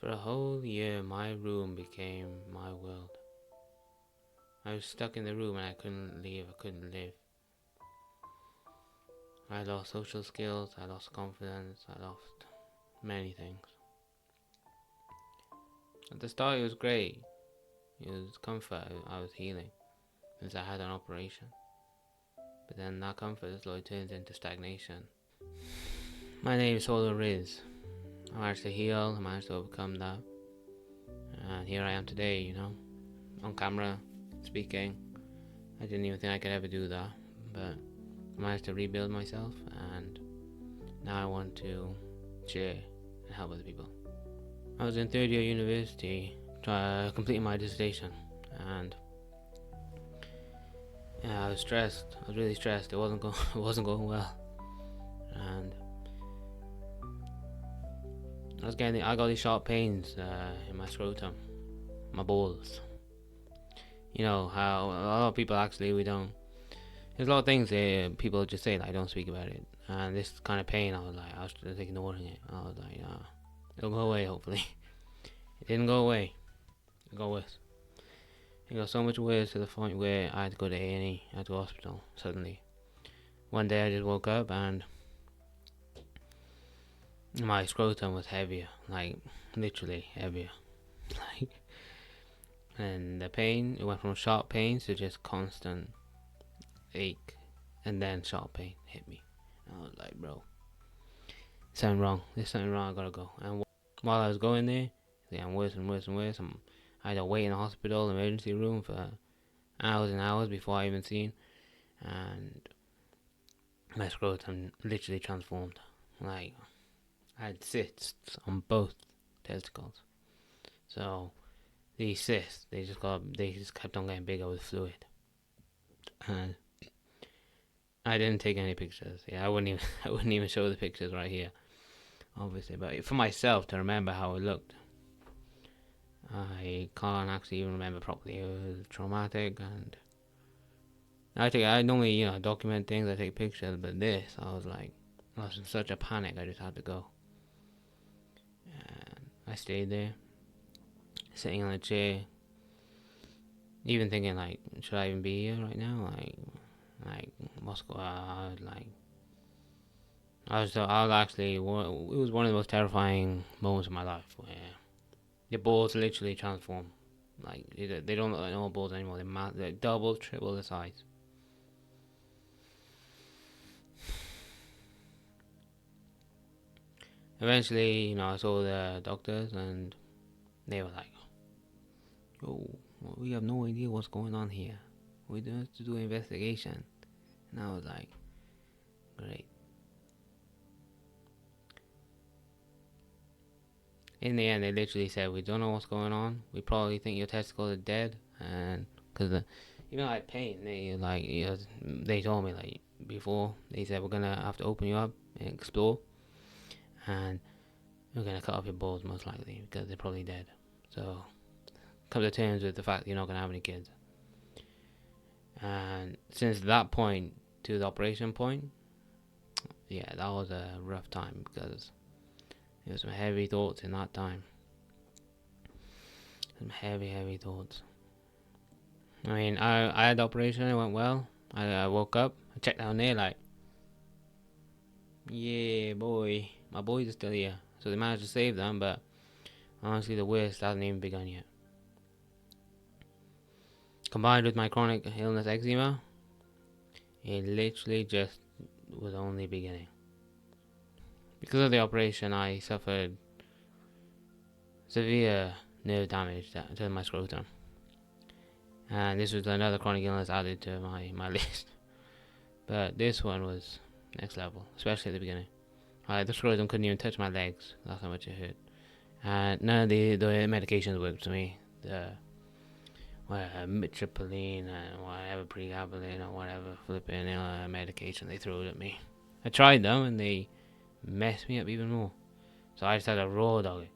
For a whole year, my room became my world. I was stuck in the room and I couldn't leave, I couldn't live. I lost social skills, I lost confidence, I lost many things. At the start it was great, it was comfort, I was healing, since I had an operation. But then that comfort slowly turns into stagnation. My name is Solar Riz. I managed to heal, I managed to overcome that. And here I am today, on camera, speaking. I didn't even think I could ever do that, but I managed to rebuild myself, and now I want to share and help other people. I was in third year university, completing my dissertation, and I was stressed. I was really stressed. It wasn't going well, and I got these sharp pains in my scrotum, my balls. You know how a lot of people actually there's a lot of things people just say, like, don't speak about it. And this kind of pain, I was just ignoring it. I was like, it'll go away, hopefully. It didn't go away. It got worse. It got so much worse to the point where I had to go to A&E. I had to go to hospital suddenly. One day I just woke up and my scrotum was heavier, like literally heavier. And the pain, it went from sharp pains to just constant ache, and then sharp pain hit me. I was like, bro, something wrong. There's something wrong. I gotta go. And while I was going there, it's getting worse and worse and worse. I had to wait in the hospital emergency room for hours and hours before I even seen, and my scrotum literally transformed. Like, I had cysts on both testicles. So these cysts, they just kept on getting bigger with fluid. And I didn't take any pictures. Yeah, I wouldn't even show the pictures right here, obviously. But for myself to remember how it looked, I can't actually even remember properly. It was traumatic, and I normally document things. I take pictures, but this, I was in such a panic. I just had to go, and I stayed there, sitting on a chair, even thinking, like, should I even be here right now? Like what's going on? I was actually, it was one of the most terrifying moments of my life, where your balls literally transform. Like, they don't look like normal balls anymore. They're double, triple the size. Eventually, I saw the doctors, and they were like, "Oh, we have no idea what's going on here. We have to do an investigation." And I was like, "Great." In the end, they literally said, "We don't know what's going on. We probably think your testicles are dead." And because even though I had pain, they told me, like, before, they said, "We're gonna have to open you up and explore, and we're gonna cut off your balls most likely because they're probably dead. So come to terms with the fact that you're not gonna have any kids." And since that point to the operation point, yeah, that was a rough time, because there was some heavy thoughts in that time. Some heavy thoughts. I mean, I had the operation, it went well. I woke up, I checked down there, like, yeah, boy, my boys are still here. So they managed to save them, but honestly, the worst hasn't even begun yet. Combined with my chronic illness, eczema, it literally just was only beginning. Because of the operation, I suffered severe nerve damage to my scrotum. And this was another chronic illness added to my list. But this one was next level, especially at the beginning. The scrotum couldn't even touch my legs, that's how much it hurt. And none of the medications worked for me. The mitriptyline and whatever, pregabalin or whatever flipping medication they threw at me. I tried them and they messed me up even more. So I just had to raw dog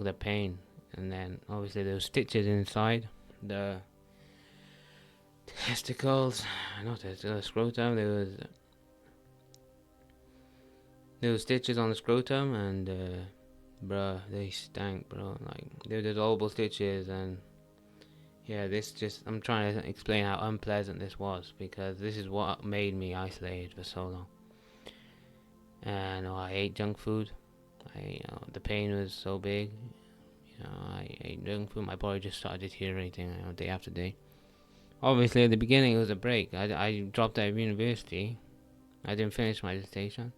the pain. And then obviously there were stitches inside the testicles, not the scrotum. There was stitches on the scrotum, and bruh, they stank, bro. Like, they're dissolvable stitches, and yeah, this just, I'm trying to explain how unpleasant this was, because this is what made me isolated for so long. And I ate junk food. The pain was so big. I ate junk food. My body just started deteriorating, day after day. Obviously, at the beginning, it was a break. I dropped out of university. I didn't finish my dissertation,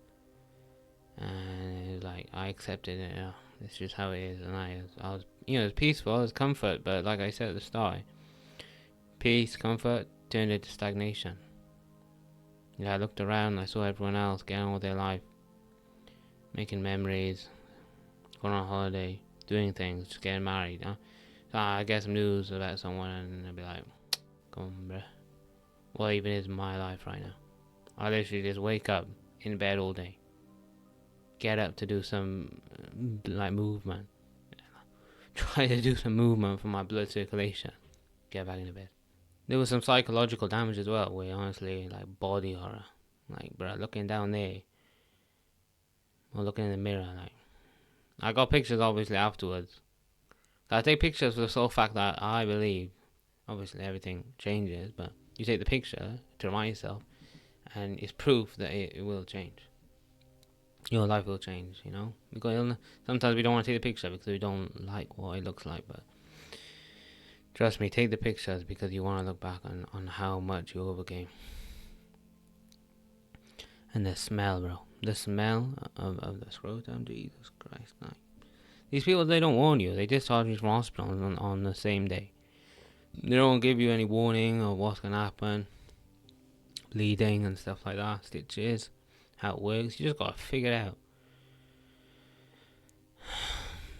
and it was like I accepted it. It's just how it is, and I was, it was peaceful, it was comfort. But like I said at the start, peace, comfort turned into stagnation. I looked around. I saw everyone else getting on with their life, making memories, going on holiday, doing things, just getting married. So I get some news about someone, and I'll be like, "Come on, bruh. What even is my life right now?" I literally just wake up in bed all day, get up to do some like movement, try to do some movement for my blood circulation, get back into bed. There was some psychological damage as well, where honestly, like body horror, like bro, looking down there or looking in the mirror, like I got pictures obviously afterwards. I take pictures for the sole fact that I believe, obviously everything changes, but you take the picture to remind yourself, and it's proof that it will change. Your life will change, because sometimes we don't want to take the picture because we don't like what it looks like, but trust me, take the pictures because you want to look back on how much you overcame. And the smell, bro. The smell of the scrotum, Jesus Christ. Like, these people, they don't warn you. They discharge you from hospital on the same day. They don't give you any warning of what's going to happen. Bleeding and stuff like that. Stitches. How it works. You just got to figure it out.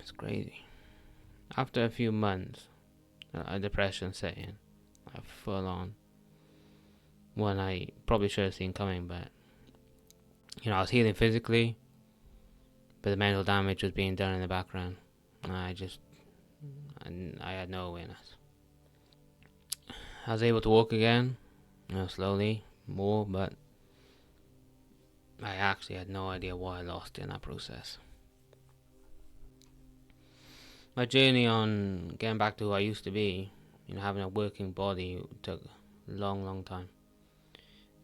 It's crazy. After a few months, a depression set in. Like, full on. One I probably should have seen coming, but I was healing physically, but the mental damage was being done in the background. I had no awareness. I was able to walk again, slowly, more, but I actually had no idea what I lost in that process. My journey on getting back to who I used to be, having a working body, took a long, long time.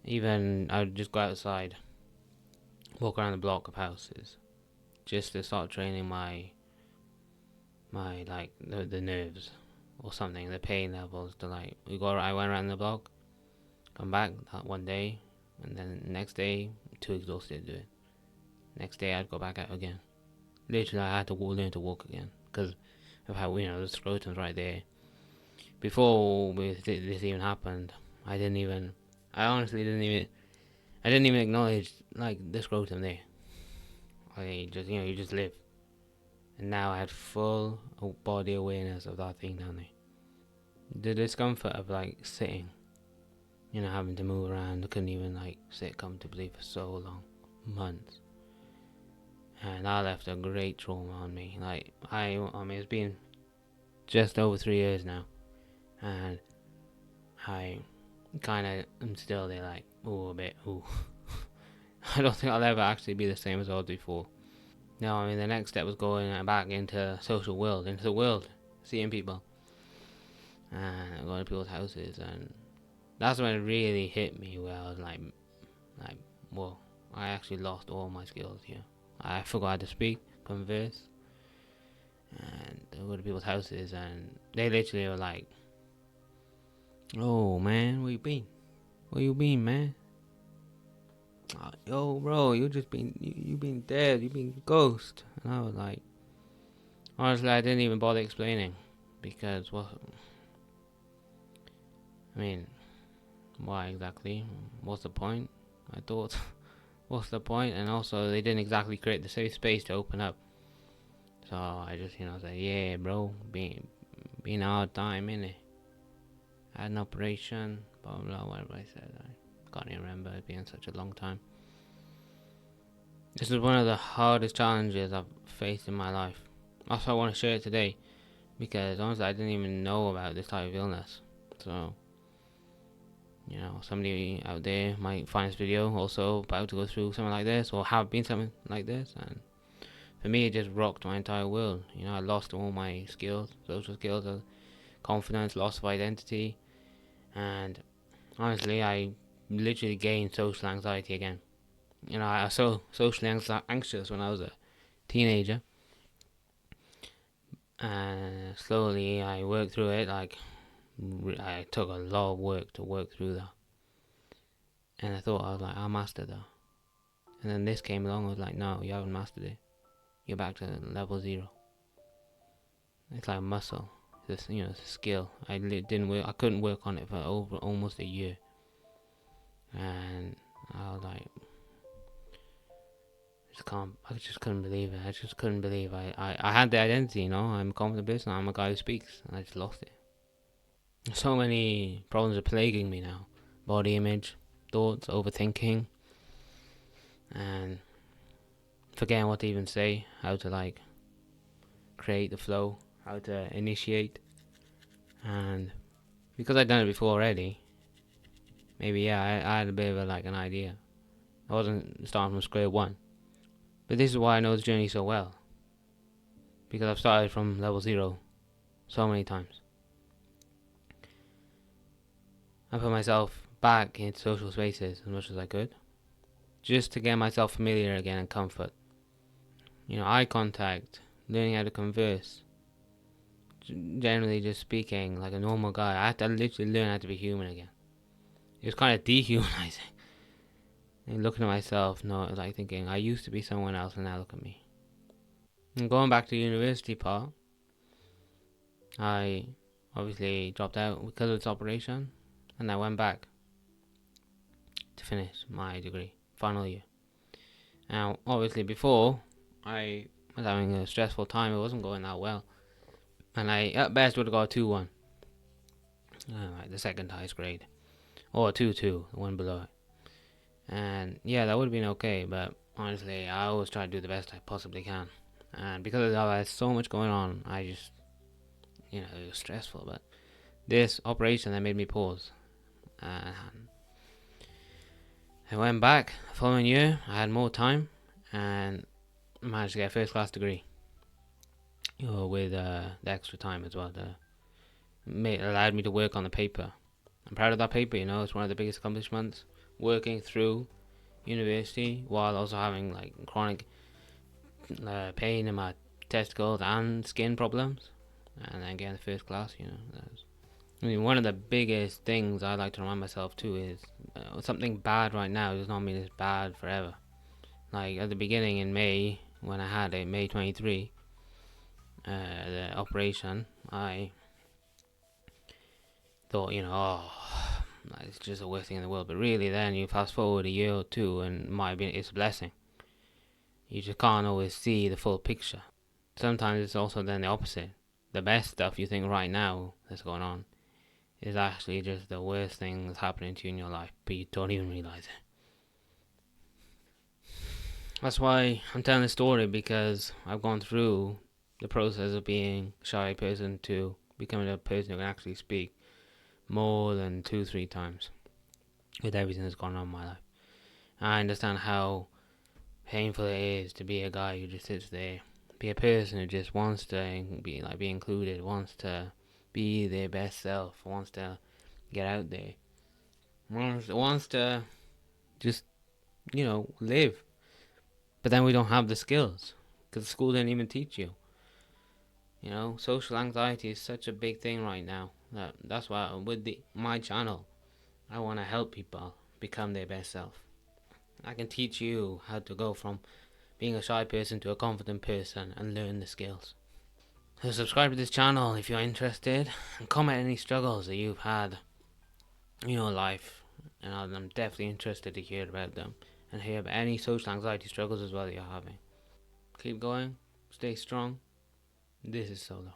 Even I would just go outside, walk around the block of houses, just to start training my like the nerves or something, the pain levels. To like, I went around the block, come back that one day, and then the next day, too exhausted to do it. Next day, I'd go back out again. Literally, I had to learn to walk again because of how the scrotum's right there. Before this even happened, I honestly I didn't even acknowledge like the scrotum there. I just, you just live. And now I had full body awareness of that thing down there. The discomfort of like sitting, having to move around. I couldn't even like sit comfortably for so long, months. And that left a great trauma on me. Like I mean, it's been just over 3 years now, and I kind of am still there, like, a bit, I don't think I'll ever actually be the same as I was before. No, I mean, the next step was going back into into the world, seeing people, and going to people's houses, and that's when it really hit me, where I was like, whoa, I actually lost all my skills here. I forgot how to speak, converse, and I go to people's houses, and they literally were like, "Oh man, where you been? Where you been, man? Yo, bro, you been dead. You been ghost." And I was like, honestly, I didn't even bother explaining because, well, I mean, why exactly? What's the point? I thought, what's the point? And also, they didn't exactly create the safe space to open up. So I just, said, "Yeah, bro, been a hard time, innit? Had an operation, blah blah blah, whatever I said. I can't even remember. It's been such a long time. This is one of the hardest challenges I've faced in my life. Also, I want to share it today because honestly, I didn't even know about this type of illness. So, somebody out there might find this video also about to go through something like this or have been something like this, and for me, it just rocked my entire world. You know, I lost all my skills, social skills, confidence, loss of identity, and honestly, I literally gained social anxiety again. You know, I was so socially anxious when I was a teenager, and slowly I worked through it. Like, I took a lot of work to work through that, and I thought I was like, I mastered that. And then this came along. I was like, no, you haven't mastered it. You're back to level 0. It's like a muscle. It's it's a skill. Didn't work. I couldn't work on it for over almost a year, and I was like, I just couldn't believe it. I just couldn't believe I had the identity. I'm a confident person. I'm a guy who speaks, and I just lost it. So many problems are plaguing me now: body image, thoughts, overthinking, and forgetting what to even say. How to create the flow. How to initiate. And because I'd done it before already, maybe I had a bit of an idea. I wasn't starting from square one. But this is why I know the journey so well, because I've started from level 0 so many times. I put myself back into social spaces as much as I could, just to get myself familiar again and comfort. Eye contact, learning how to converse, generally just speaking like a normal guy. I had to literally learn how to be human again. It was kind of dehumanizing. And looking at myself, thinking I used to be someone else, and now look at me. And going back to the university part, I obviously dropped out because of its operation, and I went back to finish my degree, final year. Now, obviously, before I was having a stressful time, it wasn't going that well, and I at best would have got a 2-1, the second highest grade, or a 2-2, the one below it. And yeah, that would have been okay, but honestly, I always try to do the best I possibly can. And because of that, I had so much going on, I just, it was stressful. But this operation that made me pause. And I went back the following year, I had more time, and managed to get a first class degree. With the extra time as well. It allowed me to work on the paper. I'm proud of that paper, it's one of the biggest accomplishments. Working through university while also having chronic pain in my testicles and skin problems, and then getting the first class. One of the biggest things I like to remind myself too is something bad right now does not mean it's bad forever. Like at the beginning in May, when I had it, May 23, the operation, I thought, it's just the worst thing in the world. But really, then you fast forward a year or two, and it's a blessing. You just can't always see the full picture. Sometimes it's also then the opposite. The best stuff you think right now that's going on is actually just the worst thing that's happening to you in your life, but you don't even realize it. That's why I'm telling this story, because I've gone through the process of being a shy person to becoming a person who can actually speak more than 2-3 times with everything that's gone on in my life. I understand how painful it is to be a guy who just sits there, be a person who just wants to be included, wants to be their best self, wants to get out there, wants to just live. But then we don't have the skills because the school didn't even teach you. Social anxiety is such a big thing right now. That's why with my channel, I want to help people become their best self. I can teach you how to go from being a shy person to a confident person and learn the skills. So subscribe to this channel if you're interested, and comment any struggles that you've had in your life, and I'm definitely interested to hear about them and hear about any social anxiety struggles as well that you're having. Keep going, stay strong. This is Solo.